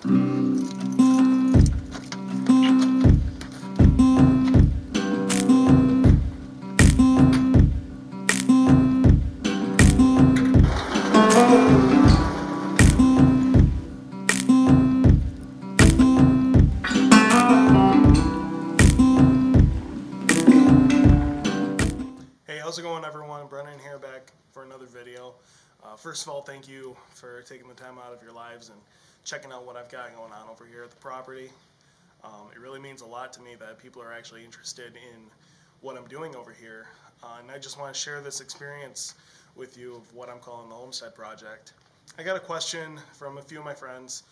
Hey, how's it going, everyone? Brennan here, back for another video. First of all, thank you for taking the time out of your lives and checking out what I've got going on over here at the property. It really means a lot to me that people are actually interested in what I'm doing over here. And I just want to share this experience with you of what I'm calling the Homestead Project. I got a question from a few of my friends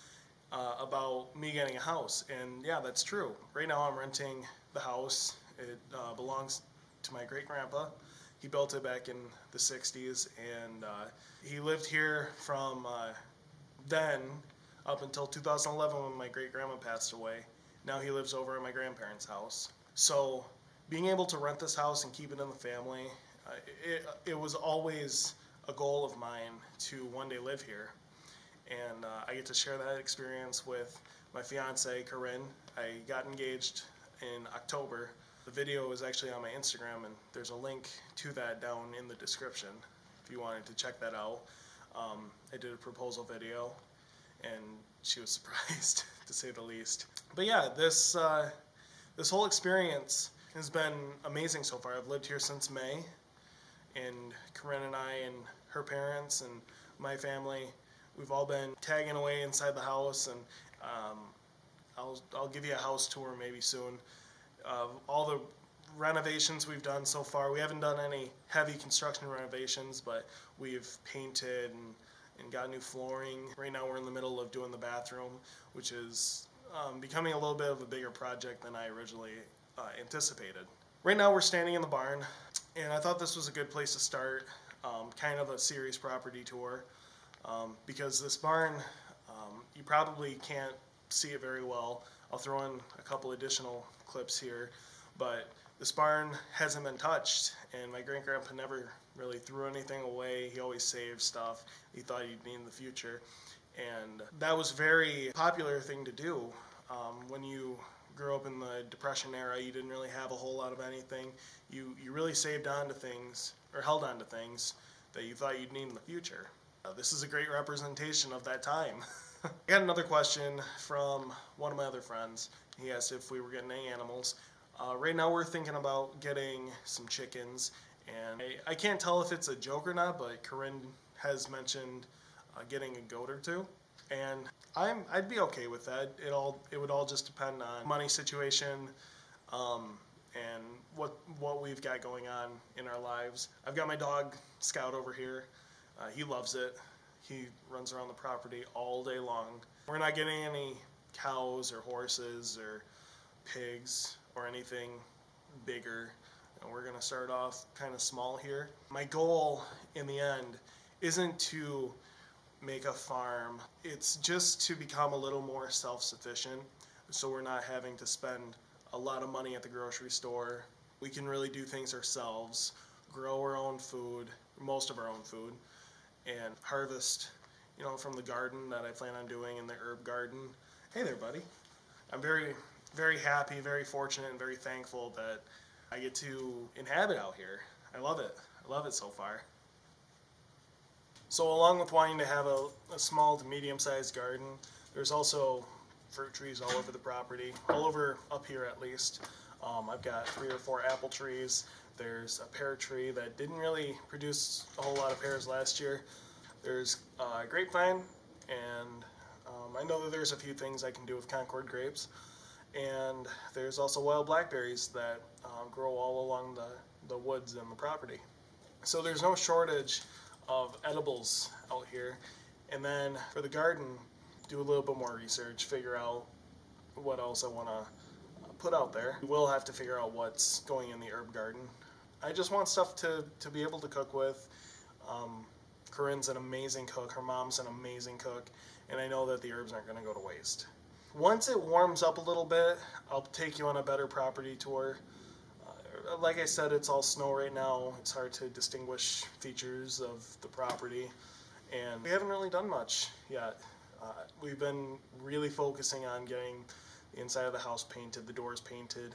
about me getting a house, and yeah, that's true. Right now I'm renting the house. It belongs to my great-grandpa. He built it back in the 60s, and he lived here from then up until 2011 when my great-grandma passed away. Now he lives over at my grandparents' house. So being able to rent this house and keep it in the family, it was always a goal of mine to one day live here. And I get to share that experience with my fiance, Corinne. I got engaged in October. The video is actually on my Instagram, and there's a link to that down in the description if you wanted to check that out. I did a proposal video, and she was surprised, to say the least. But yeah, this whole experience has been amazing so far. I've lived here since May, and Corinne and I and her parents and my family, we've all been tagging away inside the house, and I'll give you a house tour maybe soon. All the renovations we've done so far, we haven't done any heavy construction renovations, but we've painted and got new flooring. Right now we're in the middle of doing the bathroom, which is becoming a little bit of a bigger project than I originally anticipated. Right now we're standing in the barn, and I thought this was a good place to start, kind of a serious property tour, because this barn, you probably can't see it very well. I'll throw in a couple additional clips here, but this barn hasn't been touched, and my great-grandpa never really threw anything away. He always saved stuff he thought he'd need in the future, and that was a very popular thing to do. When you grew up in the Depression era, you didn't really have a whole lot of anything. You really saved on to things, or held on to things that you thought you'd need in the future. This is a great representation of that time. I got another question from one of my other friends. He asked if we were getting any animals. Right now we're thinking about getting some chickens, and I can't tell if it's a joke or not, but Corinne has mentioned getting a goat or two, and I'd be okay with that. It would all just depend on money situation, and what we've got going on in our lives. I've got my dog Scout over here. He loves it. He runs around the property all day long. We're not getting any cows or horses or pigs or anything bigger. And we're gonna start off kind of small here. My goal in the end isn't to make a farm. It's just to become a little more self-sufficient, so we're not having to spend a lot of money at the grocery store. We can really do things ourselves, grow our own food, most of our own food, and harvest, from the garden that I plan on doing in the herb garden. Hey there, buddy. I'm very, very happy, very fortunate, and very thankful that I get to inhabit out here. I love it. I love it so far. So along with wanting to have a small to medium-sized garden, there's also fruit trees all over the property, all over up here at least. I've got 3 or 4 apple trees. There's a pear tree that didn't really produce a whole lot of pears last year. There's grapevine, and I know that there's a few things I can do with Concord grapes. And there's also wild blackberries that grow all along the woods and the property. So there's no shortage of edibles out here. And then for the garden, do a little bit more research, figure out what else I want to put out there. We will have to figure out what's going in the herb garden. I just want stuff to be able to cook with. Corinne's an amazing cook, her mom's an amazing cook, and I know that the herbs aren't going to go to waste. Once it warms up a little bit, I'll take you on a better property tour. Like I said, it's all snow right now. It's hard to distinguish features of the property, and we haven't really done much yet. We've been really focusing on getting the inside of the house painted, the doors painted,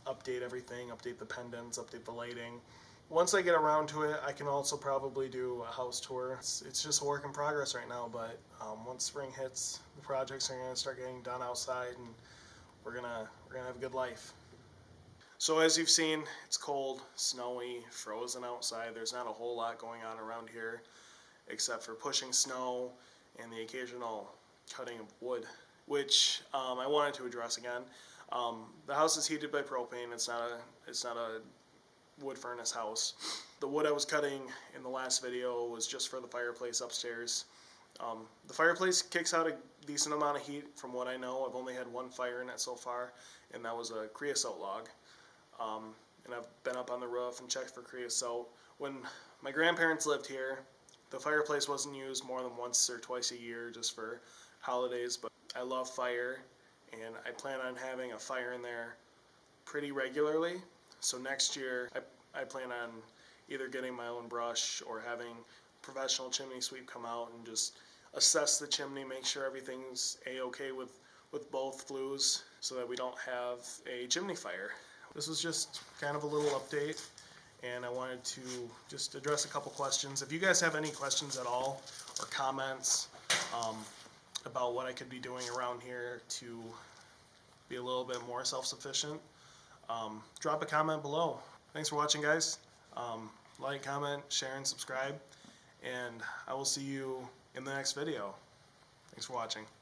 update everything, update the pendants, update the lighting. Once I get around to it, I can also probably do a house tour. It's just a work in progress right now, but once spring hits, the projects are going to start getting done outside, and we're gonna have a good life. So as you've seen, it's cold, snowy, frozen outside. There's not a whole lot going on around here except for pushing snow and the occasional cutting of wood, which I wanted to address again. The house is heated by propane. It's not a wood furnace house. The wood I was cutting in the last video was just for the fireplace upstairs. The fireplace kicks out a decent amount of heat from what I know. I've only had one fire in it so far, and that was a creosote log. And I've been up on the roof and checked for creosote. When my grandparents lived here, the fireplace wasn't used more than once or twice a year just for holidays, but I love fire, and I plan on having a fire in there pretty regularly. So next year, I plan on either getting my own brush or having a professional chimney sweep come out and just assess the chimney, make sure everything's a-okay with both flues so that we don't have a chimney fire. This was just kind of a little update, and I wanted to just address a couple questions. If you guys have any questions at all or comments about what I could be doing around here to be a little bit more self-sufficient, drop a comment below. Thanks for watching, guys. Like, comment, share, and subscribe, and I will see you in the next video. Thanks for watching.